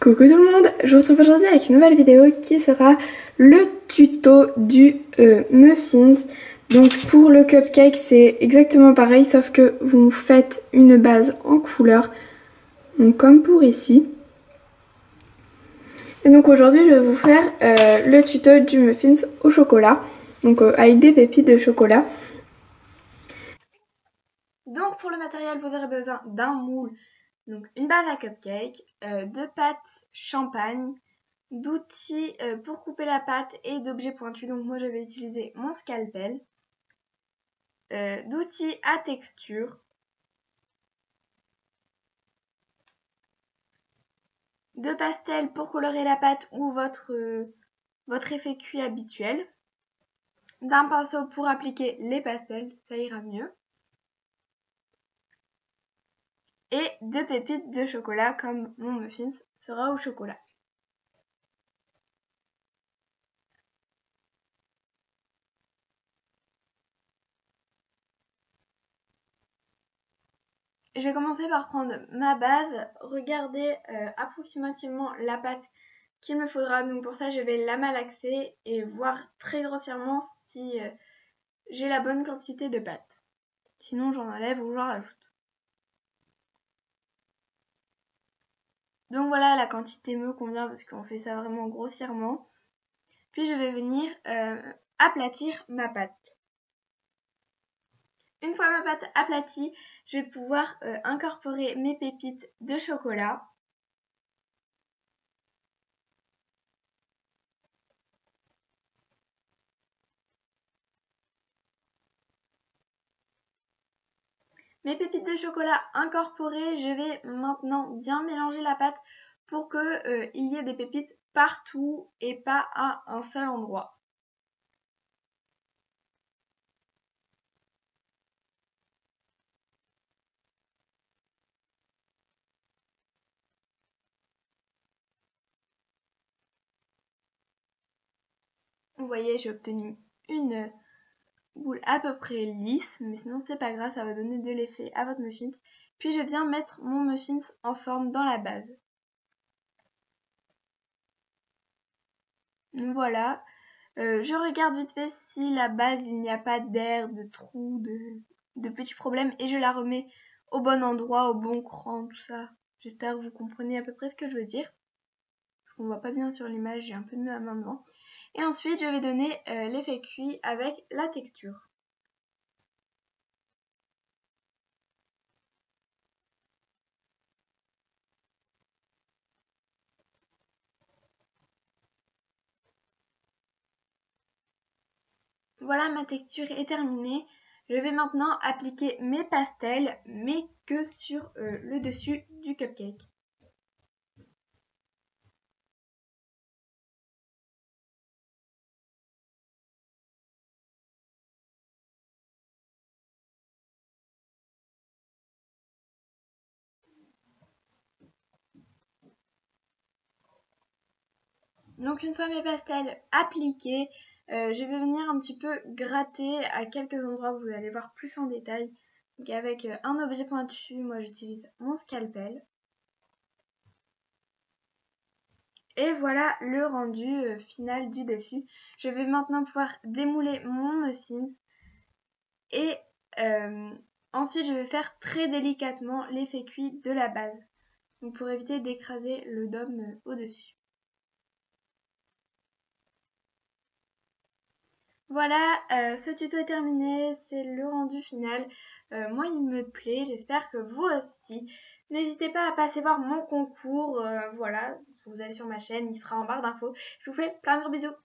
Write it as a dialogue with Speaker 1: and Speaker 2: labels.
Speaker 1: Coucou tout le monde, je vous retrouve aujourd'hui avec une nouvelle vidéo qui sera le tuto du muffins. Donc pour le cupcake c'est exactement pareil sauf que vous faites une base en couleur, donc comme pour ici. Et donc aujourd'hui je vais vous faire le tuto du muffins au chocolat, donc avec des pépites de chocolat. Donc pour le matériel vous aurez besoin d'un moule, donc une base à cupcake, de pâte champagne, d'outils pour couper la pâte et d'objets pointus. Donc moi je vais utiliser mon scalpel, d'outils à texture, de pastel pour colorer la pâte ou votre effet cuit habituel, d'un pinceau pour appliquer les pastels, ça ira mieux, et de pépites de chocolat comme mon muffins sera au chocolat. Je vais commencer par prendre ma base, regarder approximativement la pâte qu'il me faudra. Donc pour ça je vais la malaxer et voir très grossièrement si j'ai la bonne quantité de pâte. Sinon j'en enlève ou j'en rajoute. Donc voilà, la quantité me convient parce qu'on fait ça vraiment grossièrement. Puis je vais venir aplatir ma pâte. Une fois ma pâte aplatie, je vais pouvoir incorporer mes pépites de chocolat. Mes pépites de chocolat incorporées, je vais maintenant bien mélanger la pâte pour qu'il y ait des pépites partout et pas à un seul endroit. Vous voyez, j'ai obtenu une boule à peu près lisse, mais sinon c'est pas grave, ça va donner de l'effet à votre muffin. Puis je viens mettre mon muffin en forme dans la base. Voilà, je regarde vite fait si la base il n'y a pas d'air, de trous, de petits problèmes et je la remets au bon endroit, au bon cran, tout ça. J'espère que vous comprenez à peu près ce que je veux dire. Parce qu'on voit pas bien sur l'image, j'ai un peu de ma main devant. Et ensuite je vais donner l'effet cuit avec la texture. Voilà, ma texture est terminée. Je vais maintenant appliquer mes pastels, mais que sur le dessus du cupcake. Donc une fois mes pastels appliqués, je vais venir un petit peu gratter à quelques endroits où vous allez voir plus en détail. Donc avec un objet pointu, moi j'utilise mon scalpel. Et voilà le rendu final du dessus. Je vais maintenant pouvoir démouler mon muffin. Et ensuite je vais faire très délicatement l'effet cuit de la base. Donc pour éviter d'écraser le dôme au-dessus. Voilà, ce tuto est terminé, c'est le rendu final. Moi il me plaît, j'espère que vous aussi. N'hésitez pas à passer voir mon concours, voilà, vous allez sur ma chaîne, il sera en barre d'infos. Je vous fais plein de gros bisous.